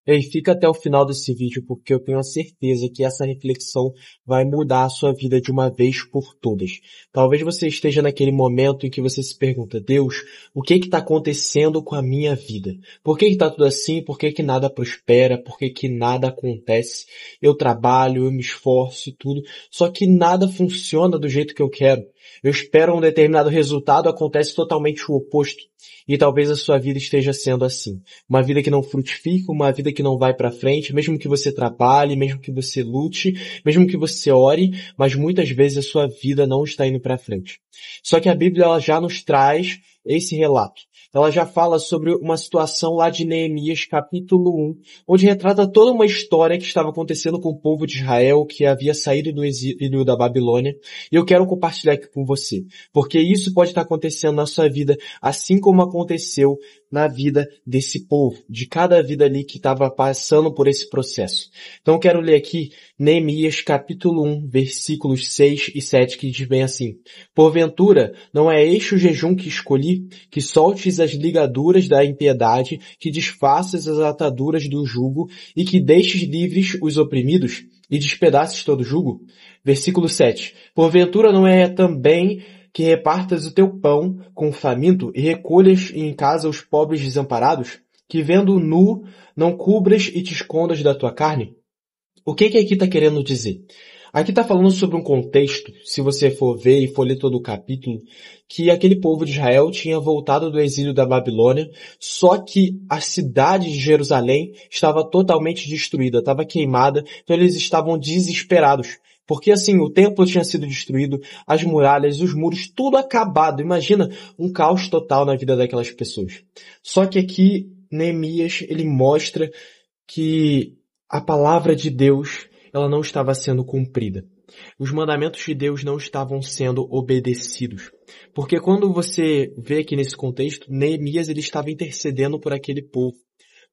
Ei, fica até o final desse vídeo porque eu tenho a certeza que essa reflexão vai mudar a sua vida de uma vez por todas. Talvez você esteja naquele momento em que você se pergunta, Deus, o que está acontecendo com a minha vida? Por que está tudo assim? Por que nada prospera? Por que nada acontece? Eu trabalho, eu me esforço e tudo, só que nada funciona do jeito que eu quero. Eu espero um determinado resultado, acontece totalmente o oposto. E talvez a sua vida esteja sendo assim. Uma vida que não frutifica, uma vida que não vai para frente, mesmo que você trabalhe, mesmo que você lute, mesmo que você ore, mas muitas vezes a sua vida não está indo para frente. Só que a Bíblia ela já nos traz esse relato. Ela já fala sobre uma situação lá de Neemias, capítulo 1, onde retrata toda uma história que estava acontecendo com o povo de Israel, que havia saído do exílio da Babilônia. E eu quero compartilhar aqui com você, porque isso pode estar acontecendo na sua vida, assim como aconteceu na vida desse povo, de cada vida ali que estava passando por esse processo. Então eu quero ler aqui Neemias capítulo 1, versículos 6 e 7, que diz bem assim: Porventura, não é este o jejum que escolhi, que soltes as ligaduras da impiedade, que desfaças as ataduras do jugo, e que deixes livres os oprimidos, e despedaces todo o jugo? Versículo 7. Porventura não é também que repartas o teu pão com o faminto e recolhas em casa os pobres desamparados? Que vendo nu, não cubras e te escondas da tua carne? O que aqui está querendo dizer? Aqui está falando sobre um contexto, se você for ver e for ler todo o capítulo, que aquele povo de Israel tinha voltado do exílio da Babilônia, só que a cidade de Jerusalém estava totalmente destruída, estava queimada, então eles estavam desesperados. Porque assim, o templo tinha sido destruído, as muralhas, os muros, tudo acabado. Imagina um caos total na vida daquelas pessoas. Só que aqui, Neemias, ele mostra que a palavra de Deus, ela não estava sendo cumprida. Os mandamentos de Deus não estavam sendo obedecidos. Porque quando você vê aqui nesse contexto, Neemias ele estava intercedendo por aquele povo.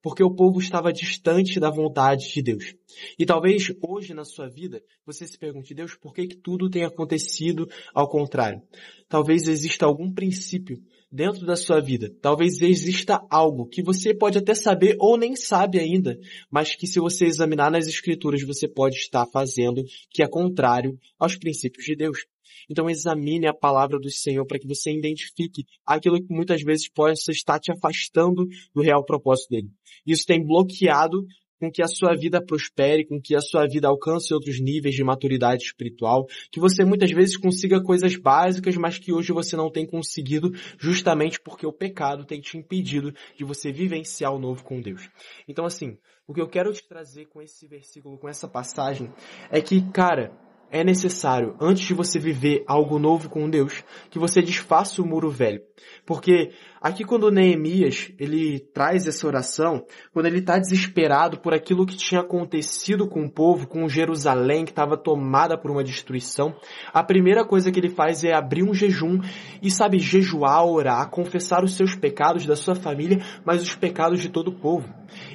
Porque o povo estava distante da vontade de Deus. E talvez hoje na sua vida, você se pergunte, Deus, por que tudo tem acontecido ao contrário? Talvez exista algum princípio dentro da sua vida. Talvez exista algo que você pode até saber ou nem sabe ainda, mas que se você examinar nas escrituras, você pode estar fazendo que é contrário aos princípios de Deus. Então examine a palavra do Senhor para que você identifique aquilo que muitas vezes possa estar te afastando do real propósito dele. Isso tem bloqueado com que a sua vida prospere, com que a sua vida alcance outros níveis de maturidade espiritual, que você muitas vezes consiga coisas básicas, mas que hoje você não tem conseguido justamente porque o pecado tem te impedido de você vivenciar o novo com Deus. Então assim, o que eu quero te trazer com esse versículo, com essa passagem, é que, cara, é necessário, antes de você viver algo novo com Deus, que você desfaça o muro velho. Porque aqui quando Neemias, ele traz essa oração, quando ele está desesperado por aquilo que tinha acontecido com o povo, com Jerusalém, que estava tomada por uma destruição, a primeira coisa que ele faz é abrir um jejum e, sabe, jejuar, orar, confessar os seus pecados da sua família, mas os pecados de todo o povo.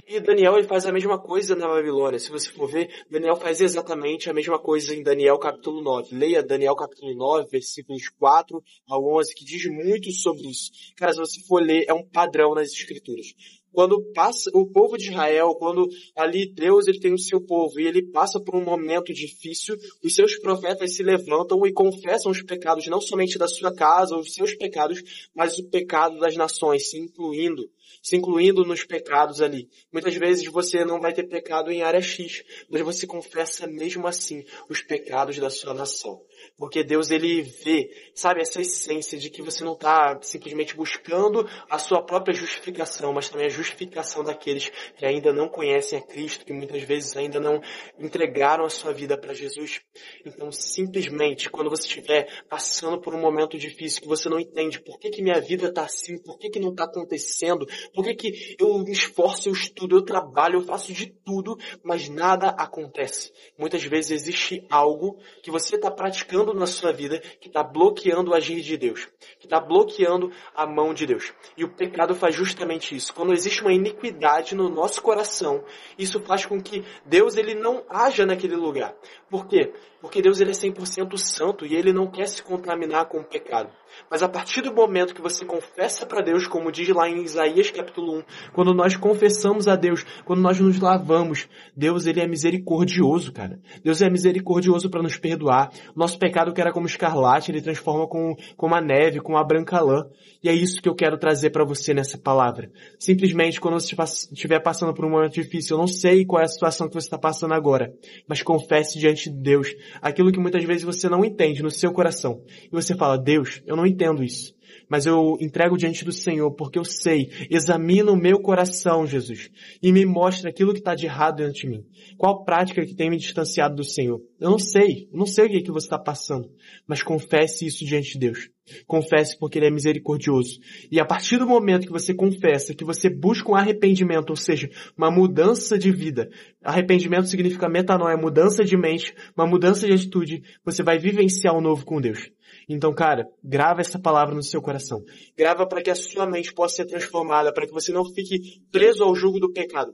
E Daniel, ele faz a mesma coisa na Babilônia. Se você for ver, Daniel faz exatamente a mesma coisa em Daniel capítulo 9. Leia Daniel capítulo 9, versículos 4 ao 11, que diz muito sobre isso. Cara, se você for ler, é um padrão nas escrituras. Quando passa o povo de Israel, quando ali Deus ele tem o seu povo e ele passa por um momento difícil, os seus profetas se levantam e confessam os pecados não somente da sua casa, os seus pecados, mas o pecado das nações, se incluindo nos pecados ali. Muitas vezes você não vai ter pecado em área X, mas você confessa mesmo assim os pecados da sua nação. Porque Deus, ele vê, sabe, essa essência de que você não está simplesmente buscando a sua própria justificação, mas também a justificação daqueles que ainda não conhecem a Cristo, que muitas vezes ainda não entregaram a sua vida para Jesus. Então, simplesmente, quando você estiver passando por um momento difícil, que você não entende por que minha vida está assim, por que não está acontecendo, por que eu me esforço, eu estudo, eu trabalho, eu faço de tudo, mas nada acontece. Muitas vezes existe algo que você está praticando na sua vida que está bloqueando o agir de Deus, que está bloqueando a mão de Deus. E o pecado faz justamente isso. Quando existe uma iniquidade no nosso coração, isso faz com que Deus ele não haja naquele lugar. Por quê? Porque Deus ele é 100% santo e ele não quer se contaminar com o pecado. Mas a partir do momento que você confessa para Deus, como diz lá em Isaías Neemias capítulo 1, quando nós confessamos a Deus, quando nós nos lavamos, Deus, ele é misericordioso, cara. Deus é misericordioso para nos perdoar. O nosso pecado que era como escarlate, ele transforma como a neve, como a branca lã. E é isso que eu quero trazer para você nessa palavra. Simplesmente, quando você estiver passando por um momento difícil, eu não sei qual é a situação que você está passando agora, mas confesse diante de Deus aquilo que muitas vezes você não entende no seu coração. E você fala, Deus, eu não entendo isso, mas eu entrego diante do Senhor, porque eu sei, examina o meu coração, Jesus, e me mostra aquilo que está de errado dentro de mim. Qual prática que tem me distanciado do Senhor? Eu não sei o que você está passando, mas confesse isso diante de Deus. Confesse porque Ele é misericordioso. E a partir do momento que você confessa, que você busca um arrependimento, ou seja, uma mudança de vida, arrependimento significa metanoia, mudança de mente, uma mudança de atitude, você vai vivenciar o novo com Deus. Então, cara, grava essa palavra no seu coração. Grava para que a sua mente possa ser transformada, para que você não fique preso ao jugo do pecado.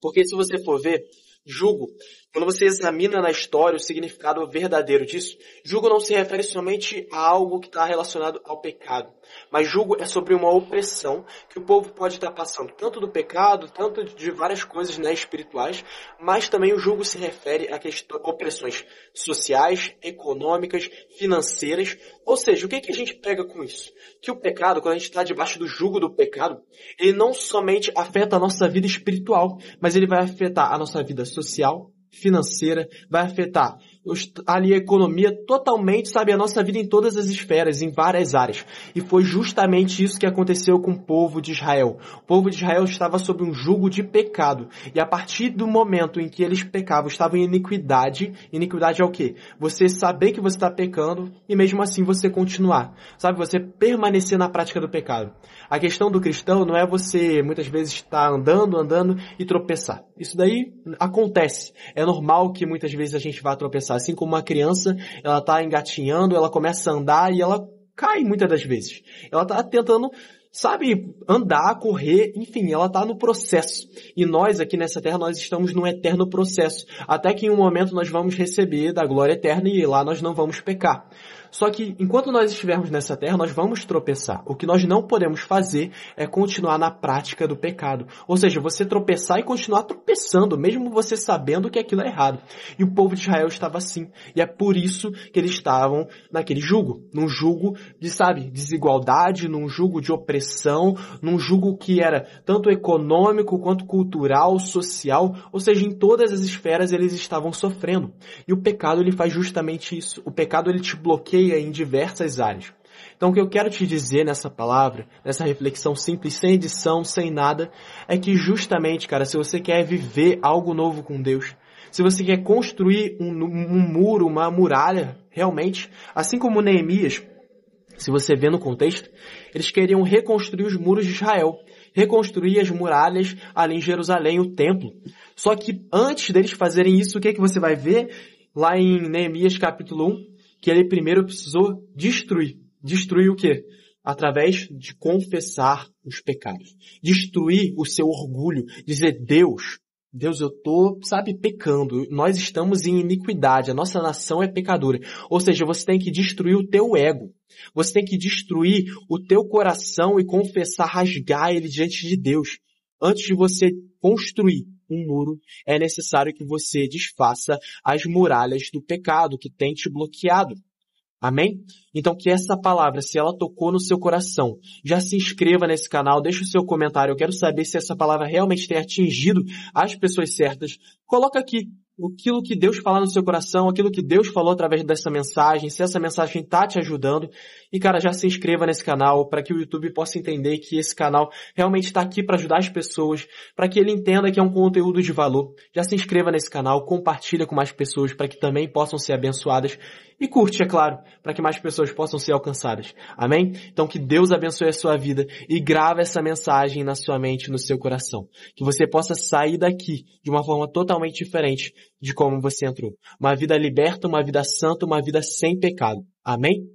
Porque se você for ver, jugo, quando você examina na história o significado verdadeiro disso, jugo não se refere somente a algo que está relacionado ao pecado. Mas jugo é sobre uma opressão que o povo pode estar passando, tanto do pecado, tanto de várias coisas, né, espirituais, mas também o jugo se refere a opressões sociais, econômicas, financeiras. Ou seja, o que a gente pega com isso? Que o pecado, quando a gente está debaixo do jugo do pecado, ele não somente afeta a nossa vida espiritual, mas ele vai afetar a nossa vida social, financeira, vai afetar ali a economia totalmente, sabe, a nossa vida em todas as esferas, em várias áreas. E foi justamente isso que aconteceu com o povo de Israel. O povo de Israel estava sob um jugo de pecado. E a partir do momento em que eles pecavam, estavam em iniquidade. Iniquidade é o quê? Você saber que você está pecando e mesmo assim você continuar. Sabe, você permanecer na prática do pecado. A questão do cristão não é você muitas vezes estar andando e tropeçar. Isso daí acontece. É normal que muitas vezes a gente vá tropeçar. Assim como uma criança, ela está engatinhando, ela começa a andar e ela cai muitas das vezes. Ela está tentando, sabe, andar, correr, enfim, ela está no processo. E nós aqui nessa terra, nós estamos num eterno processo. Até que em um momento nós vamos receber da glória eterna e lá nós não vamos pecar. Só que enquanto nós estivermos nessa terra, nós vamos tropeçar. O que nós não podemos fazer é continuar na prática do pecado. Ou seja, você tropeçar e continuar tropeçando, mesmo você sabendo que aquilo é errado. E o povo de Israel estava assim. E é por isso que eles estavam naquele jugo. Num jugo de, sabe, desigualdade, num jugo de opressão, num jugo que era tanto econômico quanto cultural, social. Ou seja, em todas as esferas eles estavam sofrendo. E o pecado, ele faz justamente isso. O pecado, ele te bloqueia em diversas áreas. Então o que eu quero te dizer nessa palavra, nessa reflexão simples, sem edição, sem nada, é que justamente, cara, se você quer viver algo novo com Deus, se você quer construir um muro, uma muralha, realmente, assim como Neemias, se você vê no contexto, eles queriam reconstruir os muros de Israel, reconstruir as muralhas ali em Jerusalém, o templo. Só que antes deles fazerem isso, o que você vai ver lá em Neemias capítulo 1? Que ele primeiro precisou destruir. Destruir o quê? Através de confessar os pecados. Destruir o seu orgulho. Dizer, Deus, eu tô, sabe, pecando. Nós estamos em iniquidade. A nossa nação é pecadora. Ou seja, você tem que destruir o teu ego. Você tem que destruir o teu coração e confessar, rasgar ele diante de Deus. Antes de você construir um muro, é necessário que você desfaça as muralhas do pecado que tem te bloqueado. Amém? Então que essa palavra, se ela tocou no seu coração, já se inscreva nesse canal, deixe o seu comentário. Eu quero saber se essa palavra realmente tem atingido as pessoas certas. Coloca aqui aquilo que Deus fala no seu coração, aquilo que Deus falou através dessa mensagem, se essa mensagem está te ajudando. E cara, já se inscreva nesse canal para que o YouTube possa entender que esse canal realmente está aqui para ajudar as pessoas, para que ele entenda que é um conteúdo de valor. Já se inscreva nesse canal, compartilha com mais pessoas para que também possam ser abençoadas. E curte, é claro, para que mais pessoas possam ser alcançadas. Amém? Então que Deus abençoe a sua vida e grave essa mensagem na sua mente, no seu coração. Que você possa sair daqui de uma forma totalmente diferente de como você entrou. Uma vida liberta, uma vida santa, uma vida sem pecado. Amém?